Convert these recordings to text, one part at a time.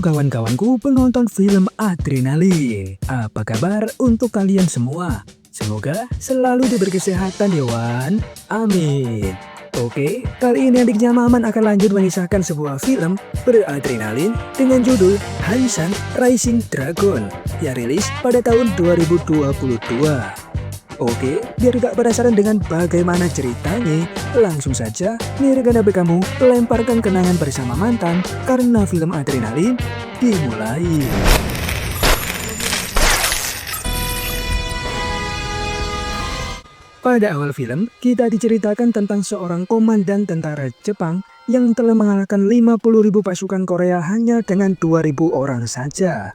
kawan-kawanku penonton film Adrenalin. Apa kabar untuk kalian semua? Semoga selalu diberi kesehatan ya Wan. Amin. Oke, kali ini adiknya Maman akan lanjut mengisahkan sebuah film beradrenalin dengan judul Hansan Rising Dragon yang rilis pada tahun 2022. Oke, biar gak penasaran dengan bagaimana ceritanya, langsung saja nirgana kamu lemparkan kenangan bersama mantan karena film Adrenalin dimulai. Pada awal film, kita diceritakan tentang seorang komandan tentara Jepang yang telah mengalahkan 50.000 pasukan Korea hanya dengan 2.000 orang saja.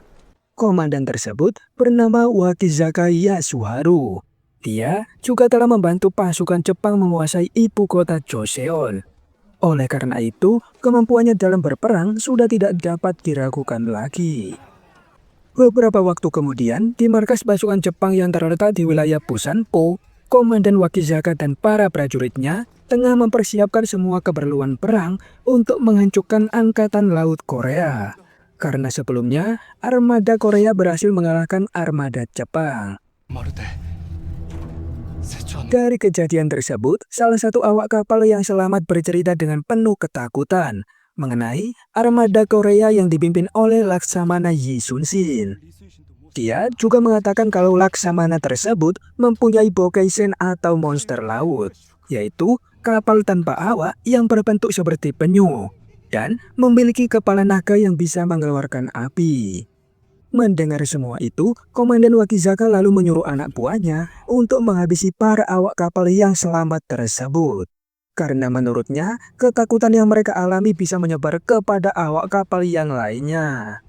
Komandan tersebut bernama Wakizaka Yasuharu. Dia juga telah membantu pasukan Jepang menguasai ibu kota Joseon. Oleh karena itu, kemampuannya dalam berperang sudah tidak dapat diragukan lagi. Beberapa waktu kemudian, di markas pasukan Jepang yang terletak di wilayah Busanpo, Komandan Wakizaka dan para prajuritnya tengah mempersiapkan semua keperluan perang untuk menghancurkan Angkatan Laut Korea. Karena sebelumnya, armada Korea berhasil mengalahkan armada Jepang. Dari kejadian tersebut, salah satu awak kapal yang selamat bercerita dengan penuh ketakutan mengenai armada Korea yang dipimpin oleh Laksamana Yi Sun-shin. Dia juga mengatakan kalau Laksamana tersebut mempunyai Bokaisen atau monster laut, yaitu kapal tanpa awak yang berbentuk seperti penyu, dan memiliki kepala naga yang bisa mengeluarkan api. Mendengar semua itu, Komandan Wakizaka lalu menyuruh anak buahnya untuk menghabisi para awak kapal yang selamat tersebut. Karena menurutnya, ketakutan yang mereka alami bisa menyebar kepada awak kapal yang lainnya.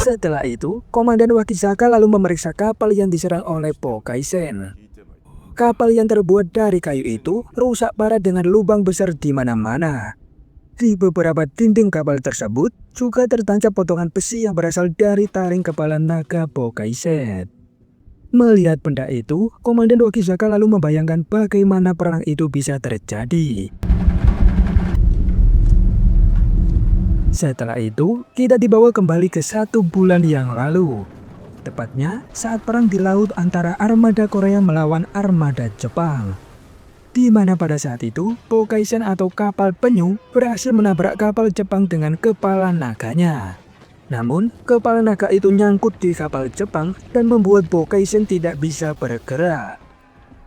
Setelah itu, Komandan Wakizaka lalu memeriksa kapal yang diserang oleh Bokaisen. Kapal yang terbuat dari kayu itu rusak parah dengan lubang besar di mana-mana. Di beberapa dinding kapal tersebut juga tertancap potongan besi yang berasal dari taring kepala naga Bokaisen. Melihat benda itu, Komandan Wakizaka lalu membayangkan bagaimana perang itu bisa terjadi. Setelah itu, kita dibawa kembali ke 1 bulan yang lalu. Tepatnya saat perang di laut antara armada Korea melawan armada Jepang. Di mana pada saat itu, Bokaisen atau kapal penyu berhasil menabrak kapal Jepang dengan kepala naganya. Namun, kepala naga itu nyangkut di kapal Jepang dan membuat Bokaisen tidak bisa bergerak.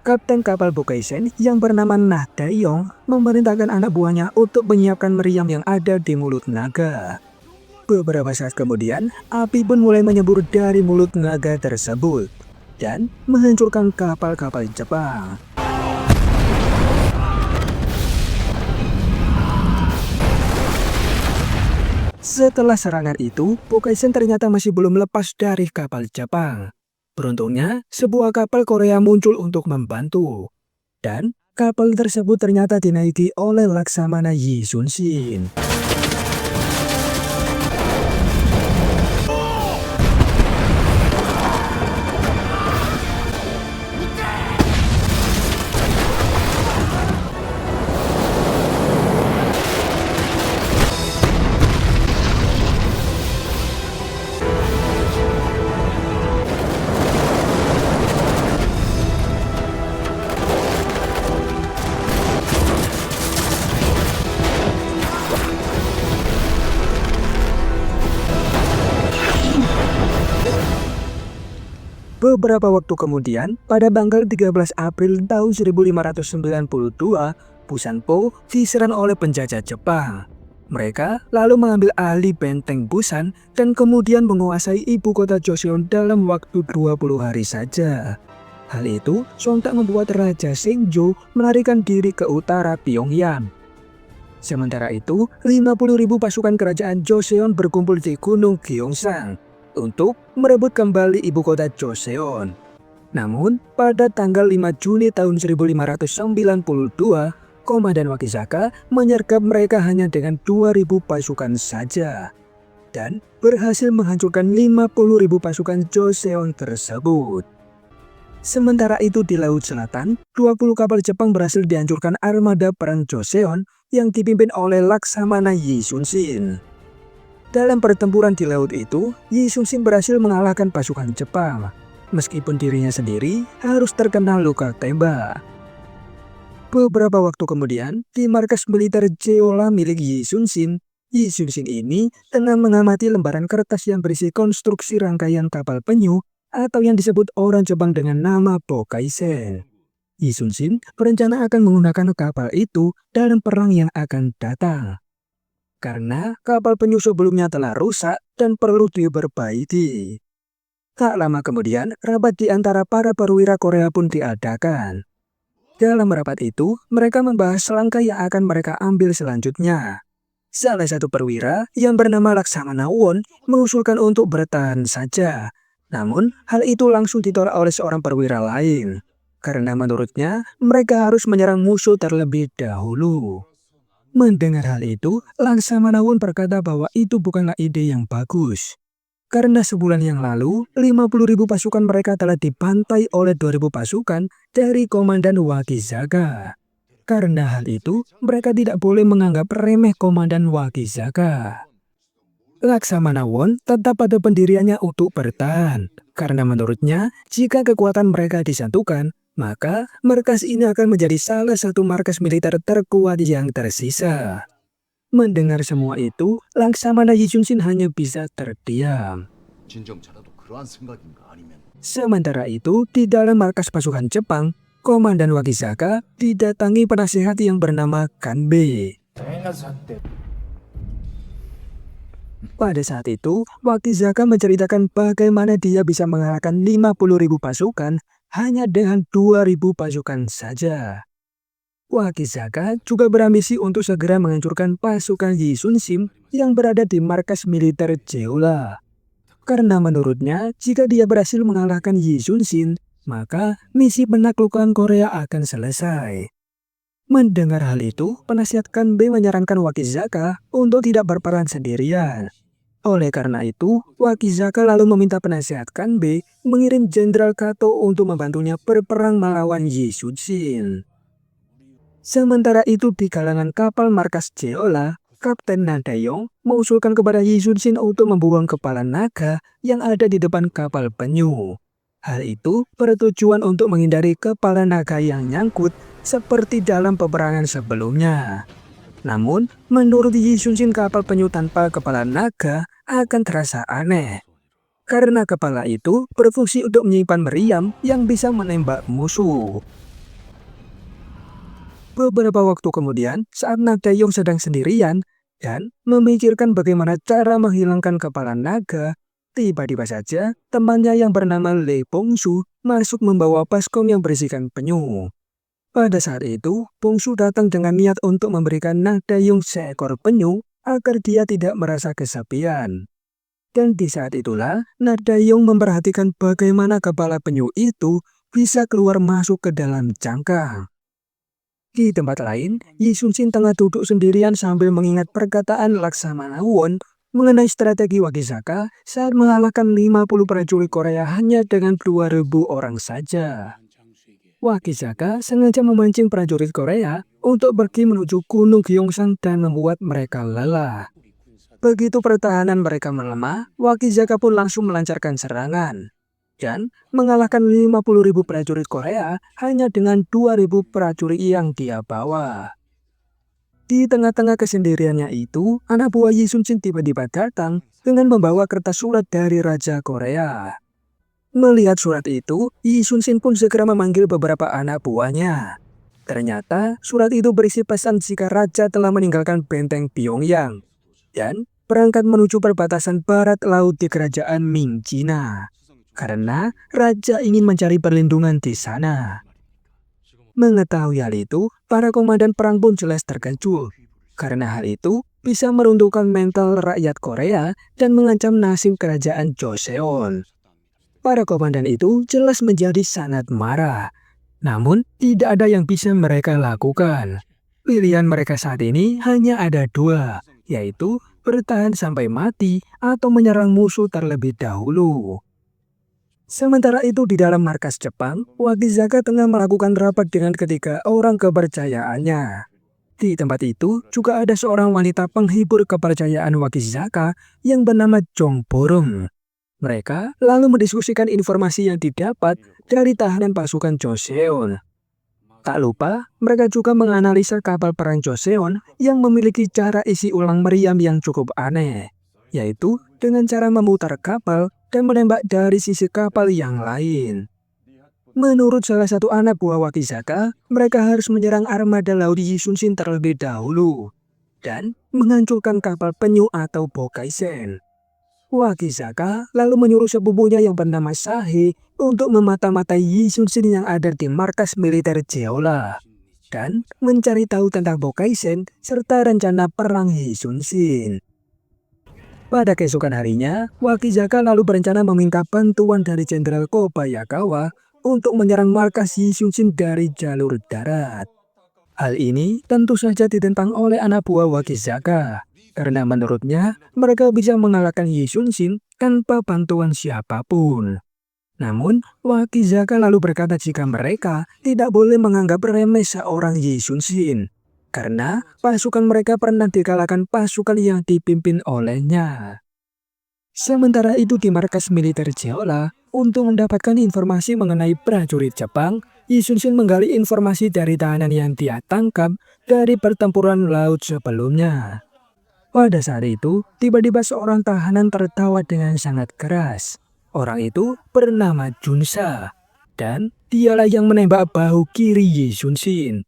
Kapten kapal Bokaisen yang bernama Nah Dae-yong memerintahkan anak buahnya untuk menyiapkan meriam yang ada di mulut naga. Beberapa saat kemudian, api pun mulai menyembur dari mulut naga tersebut dan menghancurkan kapal-kapal Jepang. Setelah serangan itu, Bokaisen ternyata masih belum lepas dari kapal Jepang. Beruntungnya, sebuah kapal Korea muncul untuk membantu. Dan kapal tersebut ternyata dinaiki oleh Laksamana Yi Sun-shin. Beberapa waktu kemudian, pada tanggal 13 April tahun 1592, Busanpo diserang oleh penjajah Jepang. Mereka lalu mengambil alih benteng Busan dan kemudian menguasai ibu kota Joseon dalam waktu 20 hari saja. Hal itu sontak membuat Raja Senjo melarikan diri ke utara Pyongyang. Sementara itu, 50.000 pasukan kerajaan Joseon berkumpul di Gunung Gyeongsang untuk merebut kembali ibu kota Joseon. Namun, pada tanggal 5 Juni tahun 1592, Komandan Wakizaka menyergap mereka hanya dengan 2.000 pasukan saja dan berhasil menghancurkan 50.000 pasukan Joseon tersebut. Sementara itu di Laut Selatan, 20 kapal Jepang berhasil dihancurkan armada perang Joseon yang dipimpin oleh Laksamana Yi Sun-shin. Dalam pertempuran di laut itu, Yi Sun-shin berhasil mengalahkan pasukan Jepang, meskipun dirinya sendiri harus terkena luka tembak. Beberapa waktu kemudian, di markas militer Jeolla milik Yi Sun-shin ini tengah mengamati lembaran kertas yang berisi konstruksi rangkaian kapal penyu atau yang disebut orang Jepang dengan nama Bokaisen. Yi Sun-shin berencana akan menggunakan kapal itu dalam perang yang akan datang. Karena kapal penyu sebelumnya telah rusak dan perlu diperbaiki. Tak lama kemudian, rapat di antara para perwira Korea pun diadakan. Dalam rapat itu, mereka membahas langkah yang akan mereka ambil selanjutnya. Salah satu perwira yang bernama Laksamana Won mengusulkan untuk bertahan saja. Namun, hal itu langsung ditolak oleh seorang perwira lain. Karena menurutnya, mereka harus menyerang musuh terlebih dahulu. Mendengar hal itu, Laksamana Won berkata bahwa itu bukanlah ide yang bagus. Karena sebulan yang lalu, 50.000 pasukan mereka telah dibantai oleh 2.000 pasukan dari Komandan Wakizaka. Karena hal itu, mereka tidak boleh menganggap remeh Komandan Wakizaka. Laksamana Won tetap pada pendiriannya untuk bertahan, karena menurutnya jika kekuatan mereka disatukan, maka markas ini akan menjadi salah satu markas militer terkuat yang tersisa. Mendengar semua itu, Laksamana Yi Sun-shin hanya bisa terdiam. Sementara itu, di dalam markas pasukan Jepang, Komandan Wakizaka didatangi penasehat yang bernama Kanbe. Pada saat itu, Wakizaka menceritakan bagaimana dia bisa mengalahkan 50.000 pasukan hanya dengan 2.000 pasukan saja. Wakizaka juga berambisi untuk segera menghancurkan pasukan Yi Sun-shin yang berada di markas militer Jeolla. Karena menurutnya, jika dia berhasil mengalahkan Yi Sun-shin, maka misi penaklukan Korea akan selesai. Mendengar hal itu, penasihat Kanbe menyarankan Wakizaka untuk tidak berperan sendirian. Oleh karena itu, Wakizaka lalu meminta penasihat Kanbe mengirim Jenderal Kato untuk membantunya berperang melawan Yi Sun-shin. Sementara itu di kalangan kapal markas Jeolla, Kapten Nadayong mengusulkan kepada Yi Sun-shin untuk membuang kepala naga yang ada di depan kapal penyu. Hal itu bertujuan untuk menghindari kepala naga yang nyangkut seperti dalam peperangan sebelumnya. Namun, menurut Yi Sun-shin kapal penyu tanpa kepala naga akan terasa aneh. Karena kepala itu berfungsi untuk menyimpan meriam yang bisa menembak musuh. Beberapa waktu kemudian, saat Nadayong sedang sendirian dan memikirkan bagaimana cara menghilangkan kepala naga, tiba-tiba saja temannya yang bernama Lee Bongsu masuk membawa baskom yang berisikan penyu. Pada saat itu, Bongsu datang dengan niat untuk memberikan Nadayong seekor penyu agar dia tidak merasa kesepian. Dan di saat itulah, Nadayong memperhatikan bagaimana kepala penyu itu bisa keluar masuk ke dalam cangkang. Di tempat lain, Yi Sun-shin tengah duduk sendirian sambil mengingat perkataan Laksamana Won mengenai strategi Wakizaka saat mengalahkan 50 prajurit Korea hanya dengan 2.000 orang saja. Wakizaka sengaja memancing prajurit Korea untuk pergi menuju Gunung Gyeongsang dan membuat mereka lelah. Begitu pertahanan mereka melemah, Wakizaka pun langsung melancarkan serangan dan mengalahkan 50.000 prajurit Korea hanya dengan 2.000 prajurit yang dia bawa. Di tengah-tengah kesendiriannya itu, anak buah Yi Sun-shin tiba-tiba datang dengan membawa kertas surat dari Raja Korea. Melihat surat itu, Yi Sun-shin pun segera memanggil beberapa anak buahnya. Ternyata, surat itu berisi pesan jika Raja telah meninggalkan benteng Pyongyang dan berangkat menuju perbatasan barat laut di kerajaan Ming China. Karena Raja ingin mencari perlindungan di sana. Mengetahui hal itu, para komandan perang pun jelas terkejut. Karena hal itu bisa meruntuhkan mental rakyat Korea dan mengancam nasib kerajaan Joseon. Para komandan itu jelas menjadi sangat marah. Namun, tidak ada yang bisa mereka lakukan. Pilihan mereka saat ini hanya ada dua, yaitu bertahan sampai mati atau menyerang musuh terlebih dahulu. Sementara itu di dalam markas Jepang, Wakizaka tengah melakukan rapat dengan ketiga orang kepercayaannya. Di tempat itu juga ada seorang wanita penghibur kepercayaan Wakizaka yang bernama Jong Borong. Mereka lalu mendiskusikan informasi yang didapat dari tahanan pasukan Joseon. Tak lupa, mereka juga menganalisa kapal perang Joseon yang memiliki cara isi ulang meriam yang cukup aneh, yaitu dengan cara memutar kapal dan menembak dari sisi kapal yang lain. Menurut salah satu anak buah Wakizaka, mereka harus menyerang armada laut Yisunsin terlebih dahulu dan menghancurkan kapal penyu atau Bokaisen. Wakizaka lalu menyuruh sepupunya yang bernama Sahe untuk memata-matai Yisunsin yang ada di markas militer Jeolla dan mencari tahu tentang Bokaisen serta rencana perang Yisunsin. Pada keesokan harinya, Wakizaka lalu berencana meminta bantuan dari Jenderal Kobayakawa untuk menyerang markas Yisunsin dari jalur darat. Hal ini tentu saja ditentang oleh anak buah Wakizaka, karena menurutnya mereka bisa mengalahkan Yisunsin tanpa bantuan siapapun. Namun, Wakizaka lalu berkata jika mereka tidak boleh menganggap remeh seorang Yisunsin, karena pasukan mereka pernah dikalahkan pasukan yang dipimpin olehnya. Sementara itu di markas militer Jeolla, untuk mendapatkan informasi mengenai prajurit Jepang, Yisunsin menggali informasi dari tahanan yang dia tangkap dari pertempuran laut sebelumnya. Pada saat itu, tiba-tiba seorang tahanan tertawa dengan sangat keras. Orang itu bernama Junsa, dan dialah yang menembak bahu kiri Yisunsin.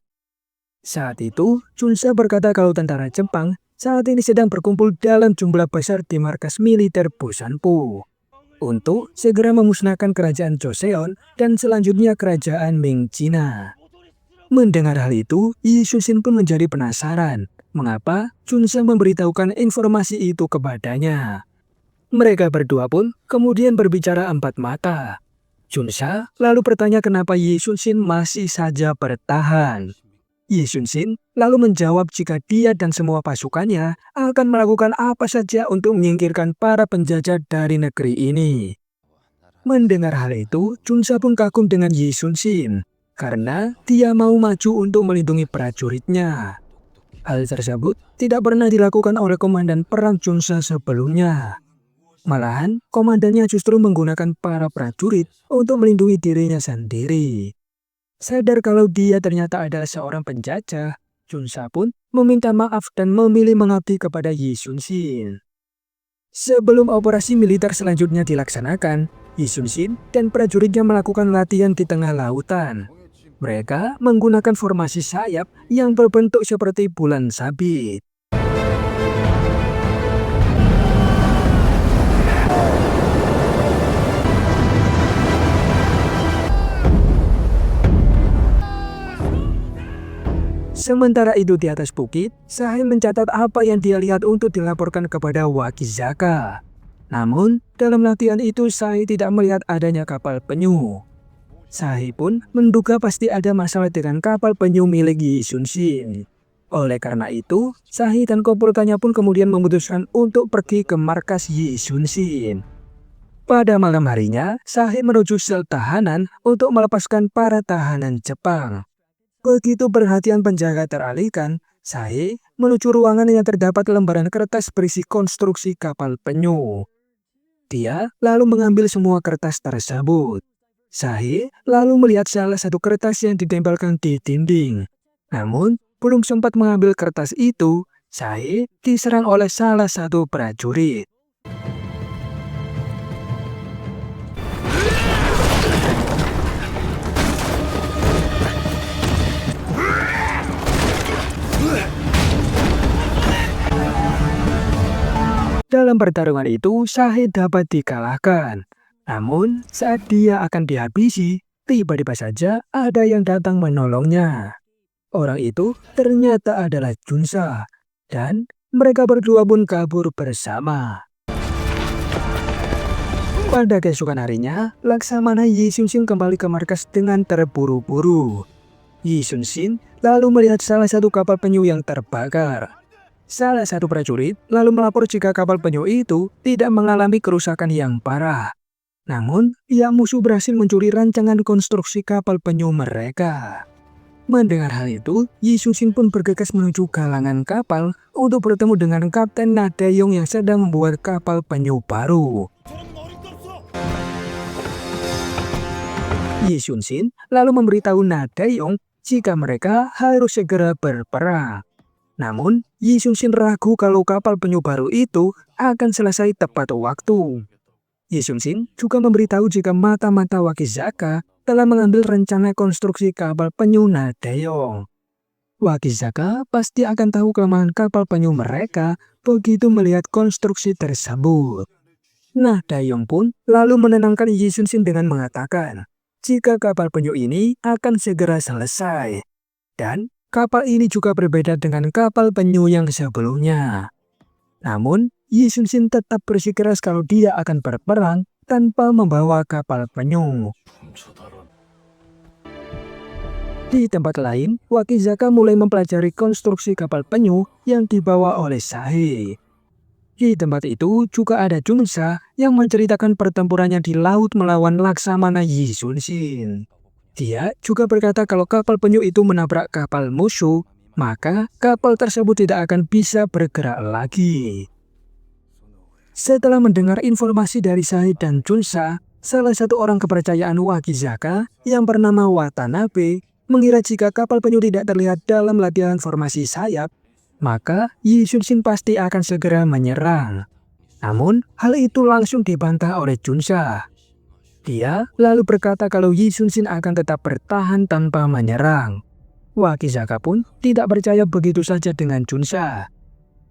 Saat itu, Junsa berkata kalau tentara Jepang saat ini sedang berkumpul dalam jumlah besar di markas militer Busanpo untuk segera memusnahkan kerajaan Joseon dan selanjutnya kerajaan Ming China. Mendengar hal itu, Yisunsin pun menjadi penasaran mengapa Junsa memberitahukan informasi itu kepadanya. Mereka berdua pun kemudian berbicara empat mata. Junsa lalu bertanya kenapa Yisunsin masih saja bertahan. Yisunsin lalu menjawab jika dia dan semua pasukannya akan melakukan apa saja untuk menyingkirkan para penjajah dari negeri ini. Mendengar hal itu, Junsa pun kagum dengan Yisunsin karena dia mau maju untuk melindungi prajuritnya. Hal tersebut tidak pernah dilakukan oleh komandan perang Junsa sebelumnya. Malahan, komandannya justru menggunakan para prajurit untuk melindungi dirinya sendiri. Sadar kalau dia ternyata adalah seorang penjajah, Junsa pun meminta maaf dan memilih mengabdi kepada Yisunsin. Sebelum operasi militer selanjutnya dilaksanakan, Yisunsin dan prajuritnya melakukan latihan di tengah lautan. Mereka menggunakan formasi sayap yang berbentuk seperti bulan sabit. Sementara itu di atas bukit, Sahe mencatat apa yang dia lihat untuk dilaporkan kepada Wakizaka. Namun, dalam latihan itu Sahe tidak melihat adanya kapal penyu. Sahe pun menduga pasti ada masalah dengan kapal penyu milik Yisunsin. Oleh karena itu, Sahe dan komplotannya pun kemudian memutuskan untuk pergi ke markas Yisunsin. Pada malam harinya, Sahe menuju sel tahanan untuk melepaskan para tahanan Jepang. Begitu perhatian penjaga teralihkan, Sahe menuju ruangan yang terdapat lembaran kertas berisi konstruksi kapal penyu. Dia lalu mengambil semua kertas tersebut. Sahe lalu melihat salah satu kertas yang ditempelkan di dinding. Namun, belum sempat mengambil kertas itu, Sahe diserang oleh salah satu prajurit. Dalam pertarungan itu, Sahe dapat dikalahkan. Namun, saat dia akan dihabisi, tiba-tiba saja ada yang datang menolongnya. Orang itu ternyata adalah Junsa, dan mereka berdua pun kabur bersama. Pada keesokan harinya, Laksamana Yisunsin kembali ke markas dengan terburu-buru. Yisunsin lalu melihat salah satu kapal penyu yang terbakar. Salah satu prajurit lalu melapor jika kapal penyu itu tidak mengalami kerusakan yang parah. Namun, pihak musuh berhasil mencuri rancangan konstruksi kapal penyu mereka. Mendengar hal itu, Yi Sun-shin pun bergegas menuju galangan kapal untuk bertemu dengan Kapten Na Dae-yong yang sedang membuat kapal penyu baru. Yi Sun-shin lalu memberitahu Na Dae-yong jika mereka harus segera berperang. Namun, Yi Sun-shin ragu kalau kapal penyu baru itu akan selesai tepat waktu. Yi Sun-shin juga memberitahu jika mata-mata Wakizaka telah mengambil rencana konstruksi kapal penyu Na Dae-yong. Wakizaka pasti akan tahu kelemahan kapal penyu mereka begitu melihat konstruksi tersebut. Na Dae-yong pun lalu menenangkan Yi Sun-shin dengan mengatakan jika kapal penyu ini akan segera selesai. Dan kapal ini juga berbeda dengan kapal penyu yang sebelumnya. Namun, Yi Sun-shin tetap bersikeras kalau dia akan berperang tanpa membawa kapal penyu. Di tempat lain, Wakizaka mulai mempelajari konstruksi kapal penyu yang dibawa oleh Sahe. Di tempat itu juga ada Junsa yang menceritakan pertempurannya di laut melawan Laksamana Yi Sun-shin. Dia juga berkata kalau kapal penyu itu menabrak kapal musuh, maka kapal tersebut tidak akan bisa bergerak lagi. Setelah mendengar informasi dari Sahe dan Junsa, salah satu orang kepercayaan Wakizaka yang bernama Watanabe mengira jika kapal penyu tidak terlihat dalam latihan formasi sayap, maka Yi Sun-shin pasti akan segera menyerang. Namun, hal itu langsung dibantah oleh Junsa. Dia lalu berkata kalau Yi Sun-shin akan tetap bertahan tanpa menyerang. Wakizaka pun tidak percaya begitu saja dengan Junsa.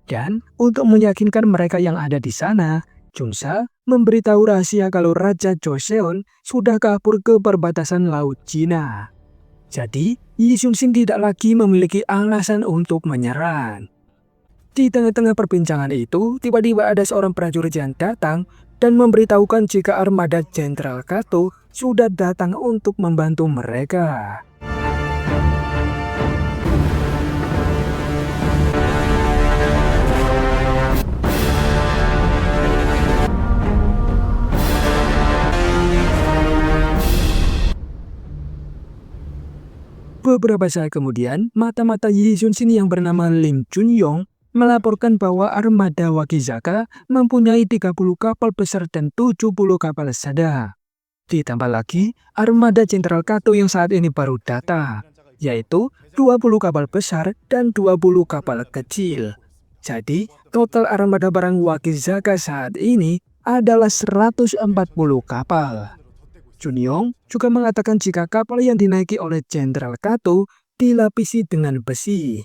Dan untuk meyakinkan mereka yang ada di sana, Junsa memberitahu rahasia kalau Raja Joseon sudah kabur ke perbatasan Laut Cina. Jadi, Yi Sun-shin tidak lagi memiliki alasan untuk menyerang. Di tengah-tengah perbincangan itu, tiba-tiba ada seorang prajurit yang datang dan memberitahukan jika armada Jenderal Kato sudah datang untuk membantu mereka. Beberapa saat kemudian, mata-mata Yi Sun-shin yang bernama Lim Chun-yong melaporkan bahwa armada Wakizaka mempunyai 30 kapal besar dan 70 kapal sedang. Ditambah lagi, armada Jenderal Kato yang saat ini baru datang, yaitu 20 kapal besar dan 20 kapal kecil. Jadi, total armada barang Wakizaka saat ini adalah 140 kapal. Chun-yong juga mengatakan jika kapal yang dinaiki oleh Jenderal Kato dilapisi dengan besi.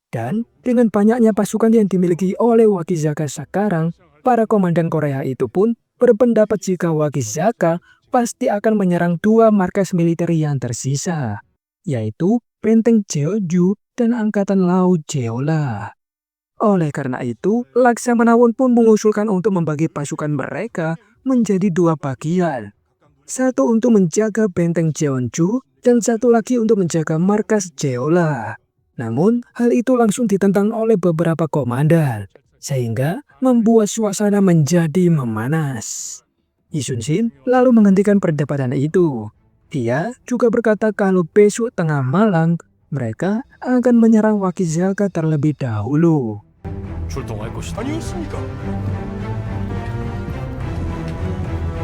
Dan dengan banyaknya pasukan yang dimiliki oleh Wakizaka sekarang, para komandan Korea itu pun berpendapat jika Wakizaka pasti akan menyerang dua markas militer yang tersisa, yaitu Benteng Jeonju dan Angkatan Laut Jeolla. Oleh karena itu, Laksamana Won pun mengusulkan untuk membagi pasukan mereka menjadi dua bagian. Satu untuk menjaga benteng Jeonju dan satu lagi untuk menjaga markas Jeolla. Namun, hal itu langsung ditentang oleh beberapa komandan, sehingga membuat suasana menjadi memanas. Yi Sun-shin lalu menghentikan perdebatan itu. Dia juga berkata kalau besok tengah malam, mereka akan menyerang Wakizaka terlebih dahulu.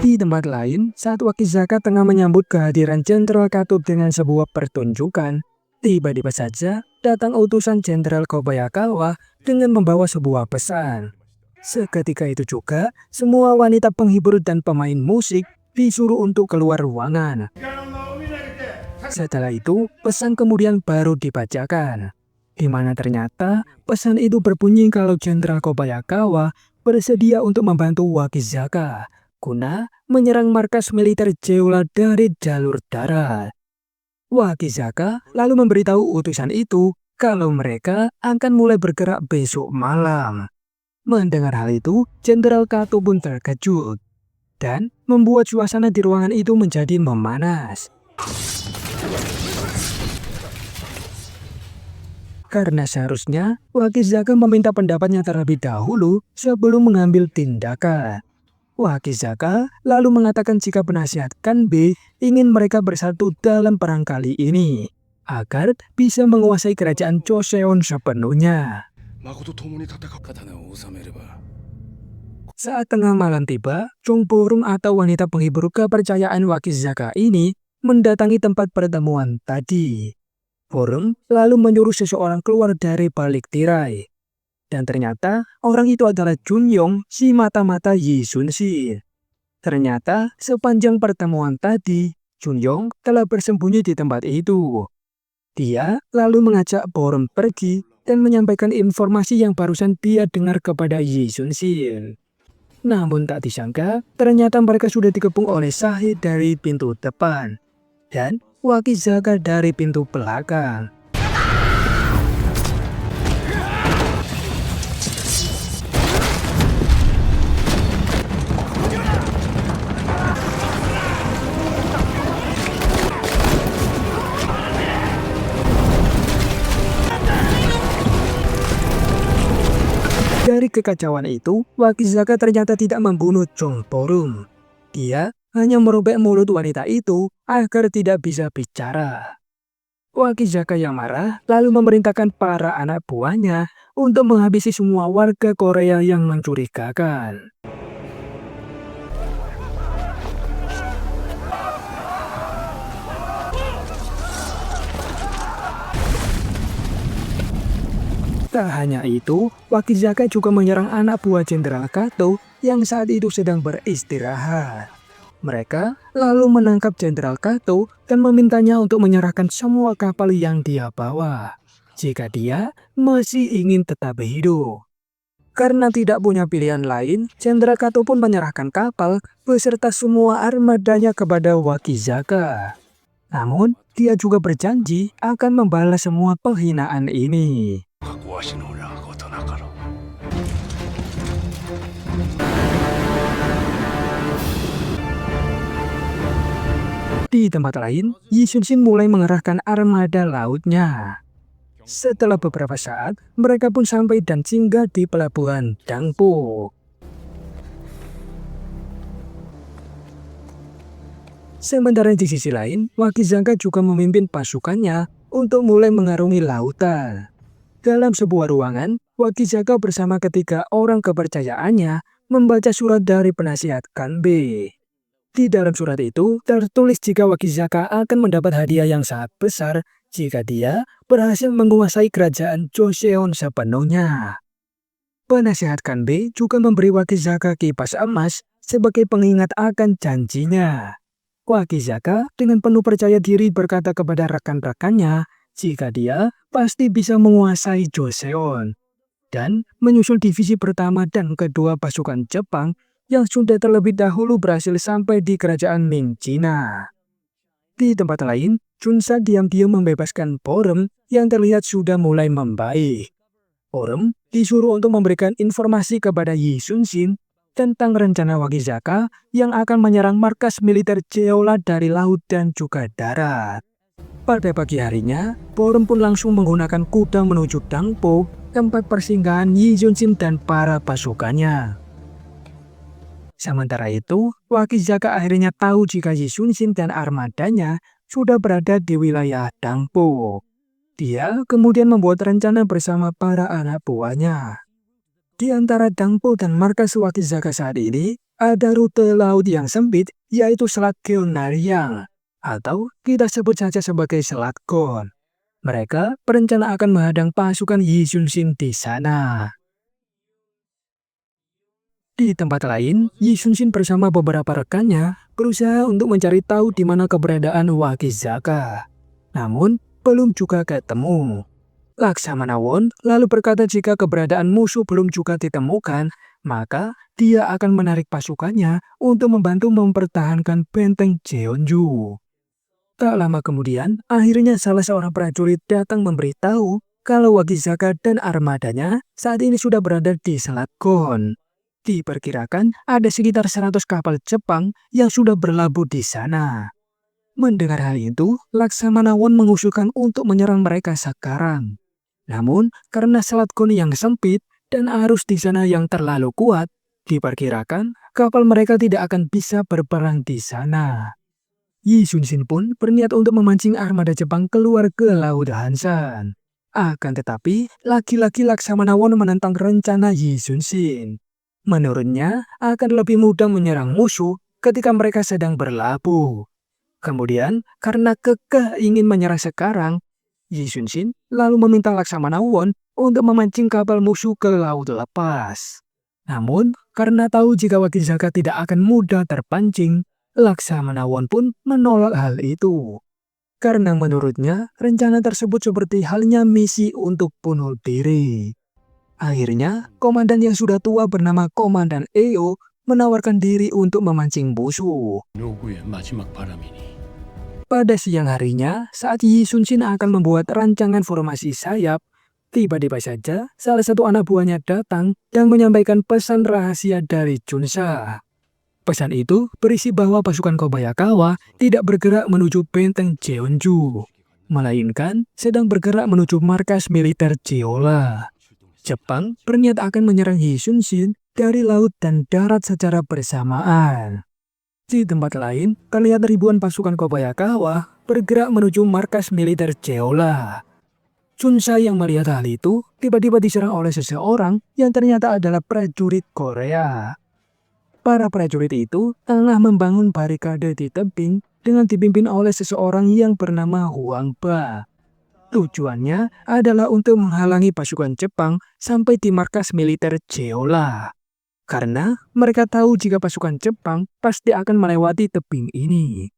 Di tempat lain, saat Wakizaka tengah menyambut kehadiran Jenderal Kato dengan sebuah pertunjukan, tiba-tiba saja datang utusan Jenderal Kobayakawa dengan membawa sebuah pesan. Seketika itu juga, semua wanita penghibur dan pemain musik disuruh untuk keluar ruangan. Setelah itu, pesan kemudian baru dibacakan, di mana ternyata pesan itu berbunyi kalau Jenderal Kobayakawa bersedia untuk membantu Wakizaka guna menyerang markas militer Jeolla dari jalur darat. Wakizaka lalu memberitahu utusan itu kalau mereka akan mulai bergerak besok malam. Mendengar hal itu, Jenderal Kato pun terkejut dan membuat suasana di ruangan itu menjadi memanas. Karena seharusnya Wakizaka meminta pendapatnya terlebih dahulu sebelum mengambil tindakan. Wakizaka lalu mengatakan jika penasihat Kanbei ingin mereka bersatu dalam perang kali ini, agar bisa menguasai kerajaan Joseon sepenuhnya. Saat tengah malam tiba, Chung Porung atau wanita penghibur kepercayaan Wakizaka ini mendatangi tempat pertemuan tadi. Porung lalu menyuruh seseorang keluar dari balik tirai. Dan ternyata orang itu adalah Junyong, si mata-mata Yi Sun-shin. Ternyata sepanjang pertemuan tadi, Junyong telah bersembunyi di tempat itu. Dia lalu mengajak Porung pergi dan menyampaikan informasi yang barusan dia dengar kepada Yi Sun-shin. Namun tak disangka, ternyata mereka sudah dikepung oleh Sahid dari pintu depan dan Wakizaka dari pintu belakang. Dari kekacauan itu, Wakizaka ternyata tidak membunuh Chung Porung. Dia hanya merobek mulut wanita itu agar tidak bisa bicara. Wakizaka yang marah lalu memerintahkan para anak buahnya untuk menghabisi semua warga Korea yang mencurigakan. Tak hanya itu, Wakizaka juga menyerang anak buah Jenderal Kato yang saat itu sedang beristirahat. Mereka lalu menangkap Jenderal Kato dan memintanya untuk menyerahkan semua kapal yang dia bawa, jika dia masih ingin tetap hidup. Karena tidak punya pilihan lain, Jenderal Kato pun menyerahkan kapal beserta semua armadanya kepada Wakizaka. Namun, dia juga berjanji akan membalas semua penghinaan ini. Di tempat lain, Yi Sun-shin mulai mengerahkan armada lautnya. Setelah beberapa saat, mereka pun sampai dan singgah di pelabuhan Dangpo. Sementara di sisi lain, Wakizaka juga memimpin pasukannya untuk mulai mengarungi lautan. Dalam sebuah ruangan, Wakizaka bersama ketiga orang kepercayaannya membaca surat dari penasihat Kanbei. Di dalam surat itu tertulis jika Wakizaka akan mendapat hadiah yang sangat besar jika dia berhasil menguasai kerajaan Joseon sepenuhnya. Penasihat Kanbei juga memberi Wakizaka kipas emas sebagai pengingat akan janjinya. Wakizaka dengan penuh percaya diri berkata kepada rekan-rekannya jika dia pasti bisa menguasai Joseon dan menyusul divisi pertama dan kedua pasukan Jepang yang sudah terlebih dahulu berhasil sampai di kerajaan Ming China. Di tempat lain, Chunsa diam-diam membebaskan Porem yang terlihat sudah mulai membaik. Porem disuruh untuk memberikan informasi kepada Yi Sun-shin tentang rencana Wakizaka yang akan menyerang markas militer Jeolla dari laut dan juga darat. Pada pagi harinya, Porem pun langsung menggunakan kuda menuju Dangpo, tempat persinggahan Yi Sun-shin dan para pasukannya. Sementara itu, Wakizaka akhirnya tahu jika Yi Sun-shin dan armadanya sudah berada di wilayah Dangpo. Dia kemudian membuat rencana bersama para anak buahnya. Di antara Dangpo dan markas Wakizaka saat ini, ada rute laut yang sempit, yaitu Selat Gyeongnariang, atau kita sebut saja sebagai Selat Gon. Mereka berencana akan menghadang pasukan Yi Sun-shin di sana. Di tempat lain, Yi Sun-shin bersama beberapa rekannya berusaha untuk mencari tahu di mana keberadaan Wakizaka. Namun, belum juga ketemu. Laksamana Won lalu berkata jika keberadaan musuh belum juga ditemukan, maka dia akan menarik pasukannya untuk membantu mempertahankan benteng Jeonju. Tak lama kemudian, akhirnya salah seorang prajurit datang memberitahu kalau Wakizaka dan armadanya saat ini sudah berada di Selat Gon. Diperkirakan ada sekitar 100 kapal Jepang yang sudah berlabuh di sana. Mendengar hal itu, Laksamana Won mengusulkan untuk menyerang mereka sekarang. Namun, karena Selat Gon yang sempit dan arus di sana yang terlalu kuat, diperkirakan kapal mereka tidak akan bisa berperang di sana. Yi Sun-shin pun berniat untuk memancing armada Jepang keluar ke Laut Hansan. Akan tetapi, laki-laki Laksamana Won menentang rencana Yi Sun-shin. Menurutnya, akan lebih mudah menyerang musuh ketika mereka sedang berlabuh. Kemudian, karena kekeh ingin menyerang sekarang, Yi Sun-shin lalu meminta Laksamana Won untuk memancing kapal musuh ke laut lepas. Namun, karena tahu jika Wakizaka tidak akan mudah terpancing, Laksamana Won pun menolak hal itu. Karena menurutnya, rencana tersebut seperti halnya misi untuk bunuh diri. Akhirnya, komandan yang sudah tua bernama Komandan Eo menawarkan diri untuk memancing musuh. Pada siang harinya, saat Yi Sun-shin akan membuat rancangan formasi sayap, tiba-tiba saja salah satu anak buahnya datang dan menyampaikan pesan rahasia dari Chunsa. Pesan itu berisi bahwa pasukan Kobayakawa tidak bergerak menuju benteng Jeonju, melainkan sedang bergerak menuju markas militer Jeolla. Jepang berniat akan menyerang Yi Sun-shin dari laut dan darat secara bersamaan. Di tempat lain, terlihat ribuan pasukan Kobayakawa bergerak menuju markas militer Jeolla. Chunsa yang melihat hal itu tiba-tiba diserang oleh seseorang yang ternyata adalah prajurit Korea. Para prajurit itu tengah membangun barikade di tebing dengan dipimpin oleh seseorang yang bernama Huang Ba. Tujuannya adalah untuk menghalangi pasukan Jepang sampai di markas militer Jeolla. Karena mereka tahu jika pasukan Jepang pasti akan melewati tebing ini.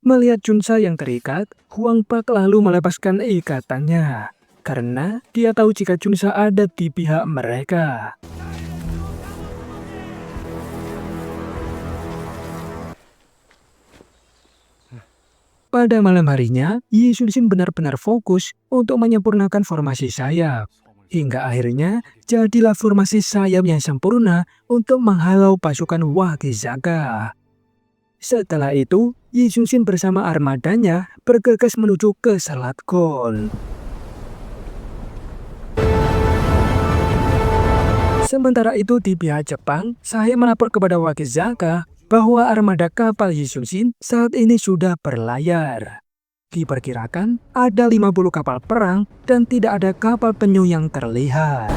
Melihat Chunsa yang terikat, Huang Bak lalu melepaskan ikatannya. Karena dia tahu jika Chunsa ada di pihak mereka. Pada malam harinya, Yi Sun-shin benar-benar fokus untuk menyempurnakan formasi sayap. Hingga akhirnya, jadilah formasi sayap yang sempurna untuk menghalau pasukan Wakizaka. Setelah itu, Yi Sun-shin bersama armadanya bergegas menuju ke Selat Gon. Sementara itu di pihak Jepang, saya melapor kepada Wakizaka bahwa armada kapal Yi Sun-shin saat ini sudah berlayar. Diperkirakan ada 50 kapal perang dan tidak ada kapal penyu yang terlihat.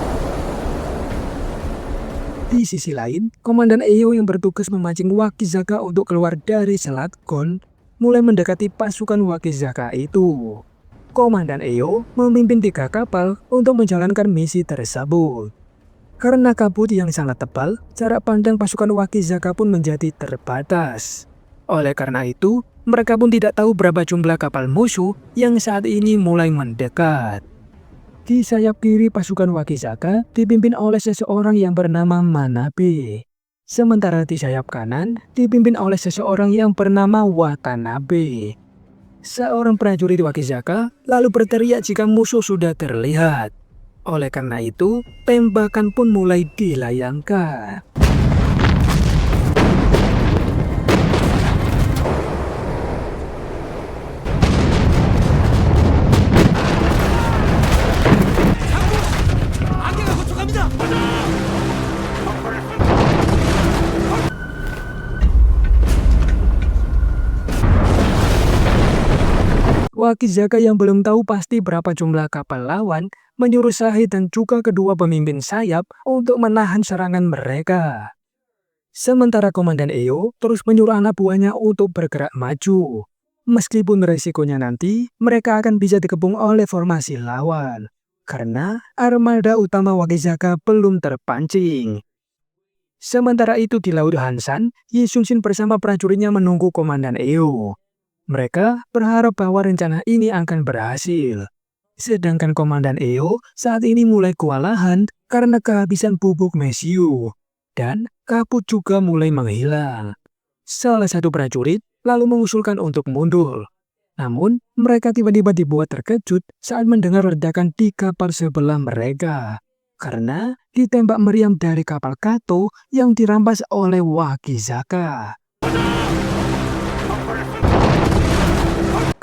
Di sisi lain, Komandan Eo yang bertugas memancing Wakizaka untuk keluar dari Selat Gon mulai mendekati pasukan Wakizaka itu. Komandan Eo memimpin 3 kapal untuk menjalankan misi tersebut. Karena kabut yang sangat tebal, jarak pandang pasukan Wakizaka pun menjadi terbatas. Oleh karena itu, mereka pun tidak tahu berapa jumlah kapal musuh yang saat ini mulai mendekat. Di sayap kiri pasukan Wakizaka dipimpin oleh seseorang yang bernama Manabe. Sementara di sayap kanan dipimpin oleh seseorang yang bernama Watanabe. Seorang prajurit Wakizaka lalu berteriak jika musuh sudah terlihat. Oleh karena itu, tembakan pun mulai dilayangkan. Wakizaka yang belum tahu pasti berapa jumlah kapal lawan menyuruh Sahid dan juga kedua pemimpin sayap untuk menahan serangan mereka. Sementara Komandan Eo terus menyuruh anak buahnya untuk bergerak maju. Meskipun resikonya nanti mereka akan bisa dikepung oleh formasi lawan. Karena armada utama Wakizaka belum terpancing. Sementara itu di Laut Hansan, Yi Sun-shin bersama prajuritnya menunggu Komandan Eo. Mereka berharap bahwa rencana ini akan berhasil. Sedangkan Komandan Eo saat ini mulai kewalahan karena kehabisan bubuk mesiu. Dan kabut juga mulai menghilang. Salah satu prajurit lalu mengusulkan untuk mundur. Namun, mereka tiba-tiba dibuat terkejut saat mendengar ledakan di kapal sebelah mereka. Karena ditembak meriam dari kapal Kato yang dirampas oleh Wakizaka.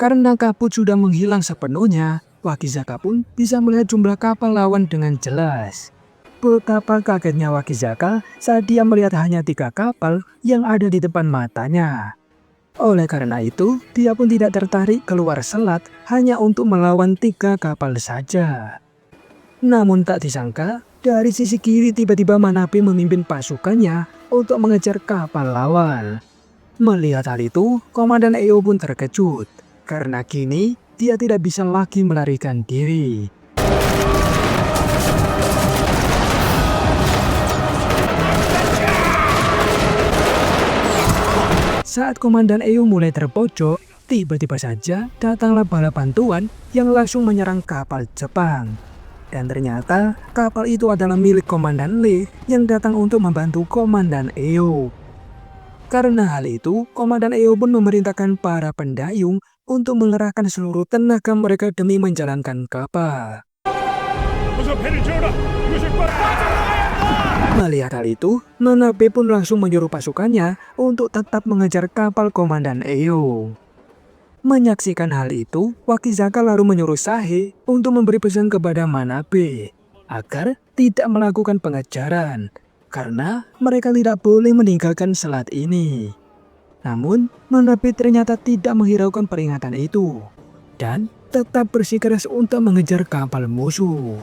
Karena kabut sudah menghilang sepenuhnya, Wakizaka pun bisa melihat jumlah kapal lawan dengan jelas. Betapa kagetnya Wakizaka saat dia melihat hanya 3 kapal yang ada di depan matanya. Oleh karena itu, dia pun tidak tertarik keluar selat hanya untuk melawan 3 kapal saja. Namun tak disangka, dari sisi kiri tiba-tiba Manabe memimpin pasukannya untuk mengejar kapal lawan. Melihat hal itu, Komandan Eo pun terkejut, karena kini dia tidak bisa lagi melarikan diri. Saat Komandan Eo mulai terpojok, tiba-tiba saja datanglah bala bantuan yang langsung menyerang kapal Jepang. Dan ternyata kapal itu adalah milik Komandan Lee yang datang untuk membantu Komandan Eo. Karena hal itu, Komandan Eo pun memerintahkan para pendayung untuk mengerahkan seluruh tenaga mereka demi menjalankan kapal. Melihat hal itu, Manabe pun langsung menyuruh pasukannya untuk tetap mengejar kapal Komandan Eo. Menyaksikan hal itu, Wakizaka lalu menyuruh Sahe untuk memberi pesan kepada Manabe agar tidak melakukan pengejaran, karena mereka tidak boleh meninggalkan selat ini. Namun, Manabe ternyata tidak menghiraukan peringatan itu, dan tetap bersikeras untuk mengejar kapal musuh.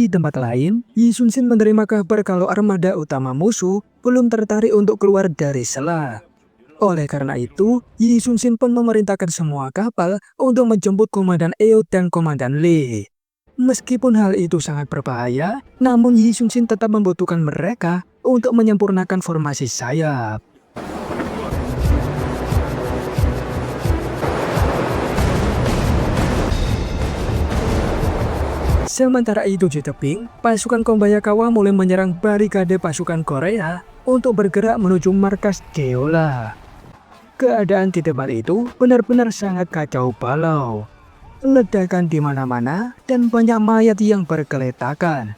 Di tempat lain, Yi Sun-shin menerima kabar kalau armada utama musuh belum tertarik untuk keluar dari selat. Oleh karena itu, Yi Sun-shin pun memerintahkan semua kapal untuk menjemput Komandan Eo dan Komandan Lee. Meskipun hal itu sangat berbahaya, namun Yi Sun-shin tetap membutuhkan mereka untuk menyempurnakan formasi sayap. Sementara itu di tebing, pasukan Kobayakawa mulai menyerang barikade pasukan Korea untuk bergerak menuju markas Jeolla. Keadaan di tempat itu benar-benar sangat kacau balau. Ledakan di mana-mana dan banyak mayat yang bergeletakan.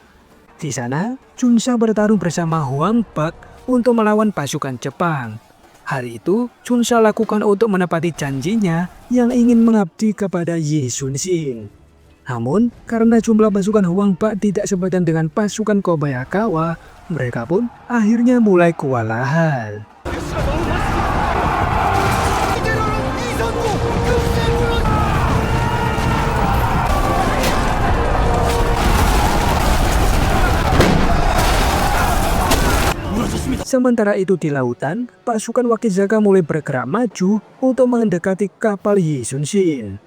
Di sana, Chunsa bertarung bersama Huang Bak untuk melawan pasukan Jepang. Hal itu Chunsa lakukan untuk menepati janjinya yang ingin mengabdi kepada Yi Sun-shin. Namun, karena jumlah pasukan Huang Bak tidak sepadan dengan pasukan Kobayakawa, mereka pun akhirnya mulai kewalahan. Sementara itu di lautan, pasukan Wakizaka mulai bergerak maju untuk mendekati kapal Yi Sun-shin.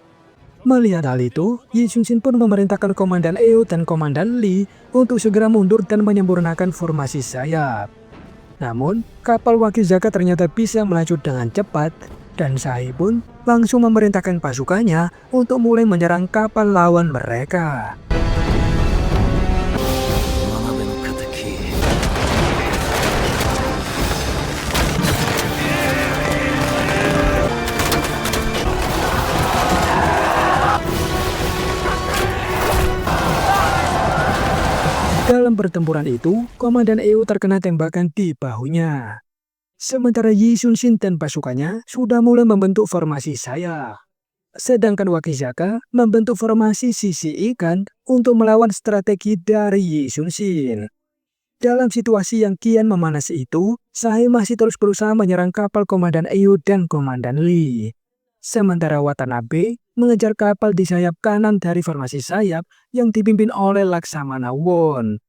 Melihat hal itu, Yi Sun-shin pun memerintahkan Komandan Eo dan Komandan Lee untuk segera mundur dan menyempurnakan formasi sayap. Namun, kapal Wakizaka ternyata bisa melaju dengan cepat, dan Sae pun langsung memerintahkan pasukannya untuk mulai menyerang kapal lawan mereka. Dalam pertempuran itu, Komandan Eo terkena tembakan di bahunya. Sementara Yi Sun-shin dan pasukannya sudah mulai membentuk formasi sayap. Sedangkan Wakizaka membentuk formasi sisi ikan untuk melawan strategi dari Yi Sun-shin. Dalam situasi yang kian memanas itu, Sae masih terus berusaha menyerang kapal Komandan Eo dan Komandan Lee. Sementara Watanabe mengejar kapal di sayap kanan dari formasi sayap yang dipimpin oleh Laksamana Won.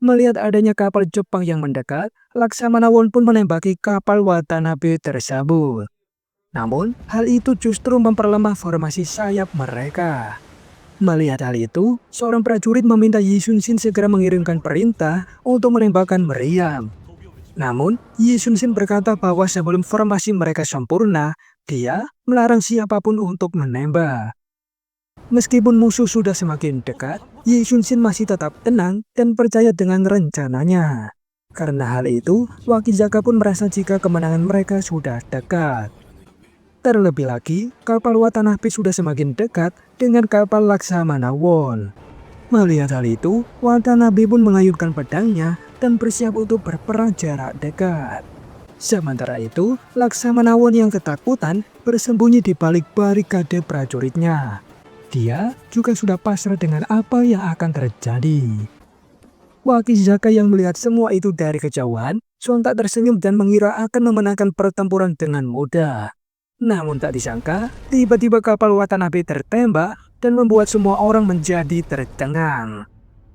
Melihat adanya kapal Jepang yang mendekat, Laksamana Won pun menembaki kapal Watanabe tersebut. Namun, hal itu justru memperlemah formasi sayap mereka. Melihat hal itu, seorang prajurit meminta Yi Sun-shin segera mengirimkan perintah untuk menembakkan meriam. Namun, Yi Sun-shin berkata bahwa sebelum formasi mereka sempurna, Dia melarang siapapun untuk menembak. Meskipun musuh sudah semakin dekat, Yi Xunshin masih tetap tenang dan percaya dengan rencananya. Karena hal itu, Wakizaka pun merasa jika kemenangan mereka sudah dekat. Terlebih lagi, kapal Watanabe sudah semakin dekat dengan kapal Laksamana Won. Melihat hal itu, Watanabe pun mengayunkan pedangnya dan bersiap untuk berperang jarak dekat. Sementara itu, Laksamana Won yang ketakutan bersembunyi di balik barikade prajuritnya. Dia juga sudah pasrah dengan apa yang akan terjadi. Wakizaka yang melihat semua itu dari kejauhan, sontak tersenyum dan mengira akan memenangkan pertempuran dengan mudah. Namun tak disangka, tiba-tiba kapal Watanabe tertembak dan membuat semua orang menjadi tercengang.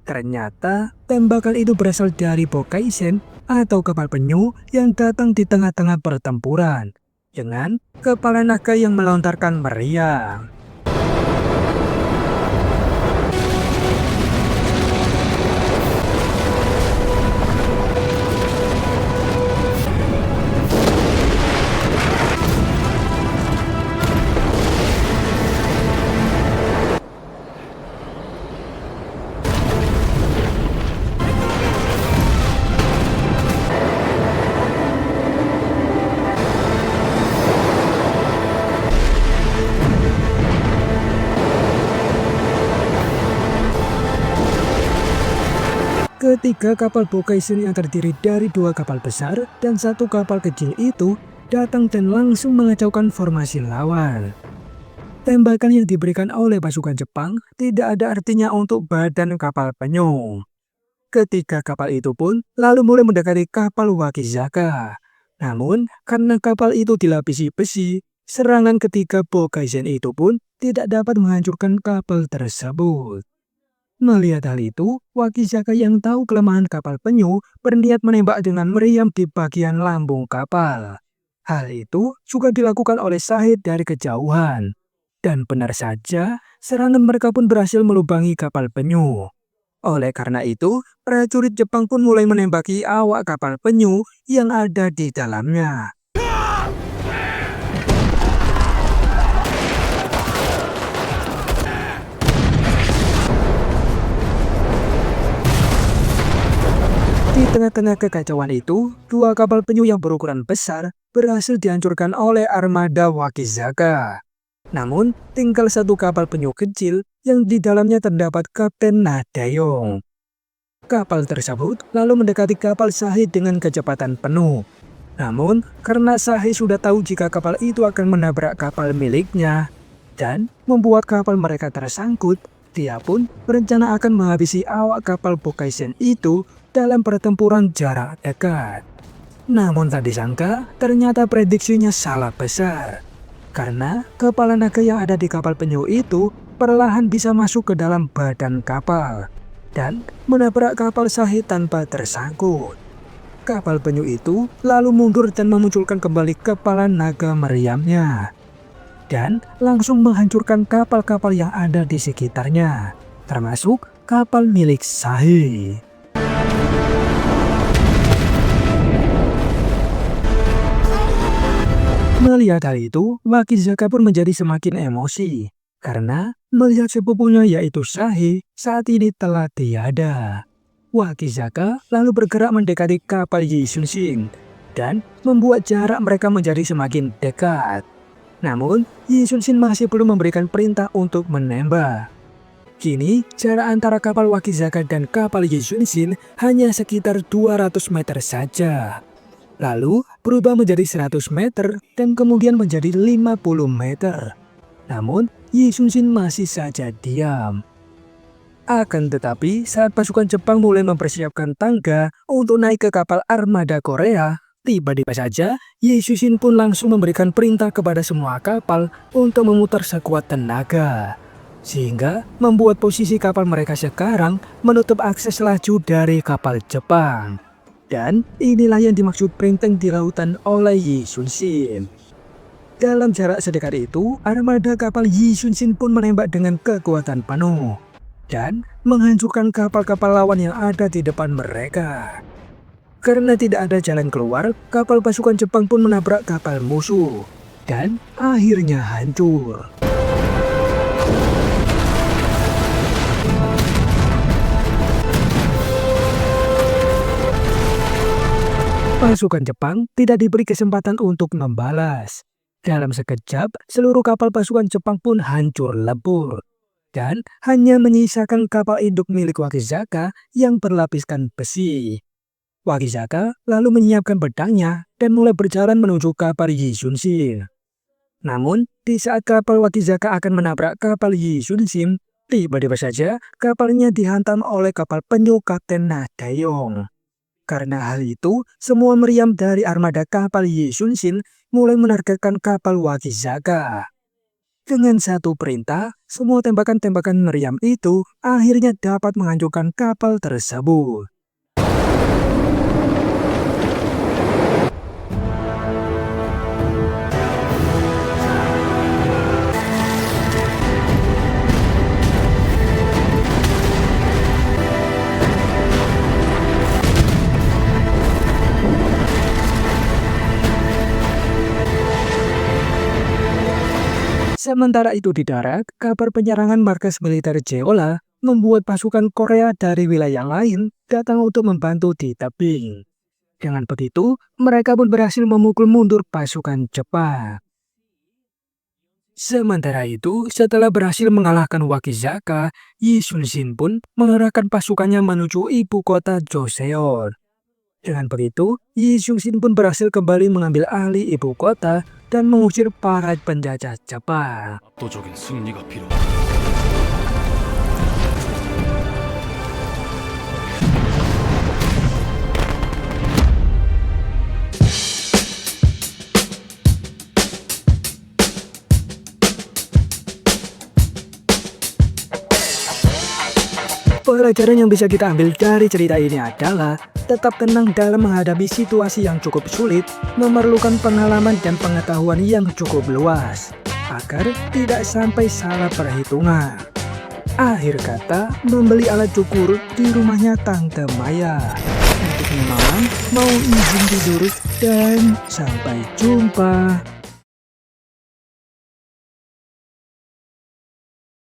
Ternyata, tembakan itu berasal dari Bokaisen atau kapal penyu yang datang di tengah-tengah pertempuran, dengan kepala naga yang melontarkan meriam. Ketiga kapal Bokaisen yang terdiri dari 2 kapal besar dan 1 kapal kecil itu datang dan langsung mengacaukan formasi lawan. Tembakan yang diberikan oleh pasukan Jepang tidak ada artinya untuk badan kapal penyu. Ketiga kapal itu pun lalu mulai mendekati kapal Wakizaka. Namun, karena kapal itu dilapisi besi, serangan ketiga Bokaisen itu pun tidak dapat menghancurkan kapal tersebut. Melihat hal itu, Wakizaka yang tahu kelemahan kapal penyu berniat menembak dengan meriam di bagian lambung kapal. Hal itu juga dilakukan oleh Shahid dari kejauhan. Dan benar saja, serangan mereka pun berhasil melubangi kapal penyu. Oleh karena itu, prajurit Jepang pun mulai menembaki awak kapal penyu yang ada di dalamnya. Di tengah-tengah kekacauan itu, 2 kapal penyu yang berukuran besar berhasil dihancurkan oleh armada Wakizaka. Namun, tinggal 1 kapal penyu kecil yang di dalamnya terdapat Kapten Nadayong. Kapal tersebut lalu mendekati kapal Shahid dengan kecepatan penuh. Namun, karena Shahid sudah tahu jika kapal itu akan menabrak kapal miliknya dan membuat kapal mereka tersangkut, dia pun berencana akan menghabisi awak kapal Bokaisen itu dalam pertempuran jarak dekat. Namun tak disangka, ternyata prediksinya salah besar. Karena kepala naga yang ada di kapal penyu itu perlahan bisa masuk ke dalam badan kapal dan menabrak kapal Shahid tanpa tersangkut. Kapal penyu itu lalu mundur dan memunculkan kembali kepala naga meriamnya. Dan langsung menghancurkan kapal-kapal yang ada di sekitarnya, termasuk kapal milik Shahid. Melihat hal itu, Wakizaka pun menjadi semakin emosi. Karena melihat sepupunya yaitu Shahid saat ini telah tiada. Wakizaka lalu bergerak mendekati kapal Yi Xunshin dan membuat jarak mereka menjadi semakin dekat. Namun, Yi Xunshin masih belum memberikan perintah untuk menembak. Kini, jarak antara kapal Wakizaka dan kapal Yi Xunshin hanya sekitar 200 meter saja. Lalu berubah menjadi 100 meter dan kemudian menjadi 50 meter. Namun, Yi Xunshin masih saja diam. Akan tetapi, saat pasukan Jepang mulai mempersiapkan tangga untuk naik ke kapal armada Korea, tiba-tiba saja Yi Xunshin pun langsung memberikan perintah kepada semua kapal untuk memutar sekuat tenaga. Sehingga membuat posisi kapal mereka sekarang menutup akses laju dari kapal Jepang. Dan inilah yang dimaksud benteng di lautan oleh Yi Xunshin. Dalam jarak sedekat itu, armada kapal Yi Xunshin pun menembak dengan kekuatan penuh dan menghancurkan kapal-kapal lawan yang ada di depan mereka. Karena tidak ada jalan keluar, kapal pasukan Jepang pun menabrak kapal musuh. dan akhirnya hancur. Pasukan Jepang tidak diberi kesempatan untuk membalas. Dalam sekejap, seluruh kapal pasukan Jepang pun hancur lebur. Dan hanya menyisakan kapal induk milik Wakizaka yang berlapiskan besi. Wakizaka lalu menyiapkan pedangnya dan mulai berjalan menuju kapal Yi Sun-shin. Namun, di saat kapal Wakizaka akan menabrak kapal Yi Sun-shin, tiba-tiba saja kapalnya dihantam oleh kapal penyu Kapten Nadayong. Karena hal itu, semua meriam dari armada kapal Yi Sun-shin mulai menargetkan kapal Wakizaka. Dengan satu perintah, semua tembakan-tembakan meriam itu akhirnya dapat menghancurkan kapal tersebut. Sementara itu di darat, kabar penyerangan markas militer Jeolla membuat pasukan Korea dari wilayah lain datang untuk membantu di tebing. Dengan begitu, mereka pun berhasil memukul mundur pasukan Jepang. Sementara itu, setelah berhasil mengalahkan Wakizaka, Yi Sun-shin pun mengerahkan pasukannya menuju ibu kota Joseon. Dengan begitu, Yi Sun-shin pun berhasil kembali mengambil alih ibu kota dan mengusir para penjajah Jepang. 압도적인 승리가 필요하다. Pelajaran yang bisa kita ambil dari cerita ini adalah tetap tenang dalam menghadapi situasi yang cukup sulit, memerlukan pengalaman dan pengetahuan yang cukup luas, agar tidak sampai salah perhitungan. Akhir kata, membeli alat cukur di rumahnya Tante Maya. Untuk Mamang mau izin tidur dan sampai jumpa.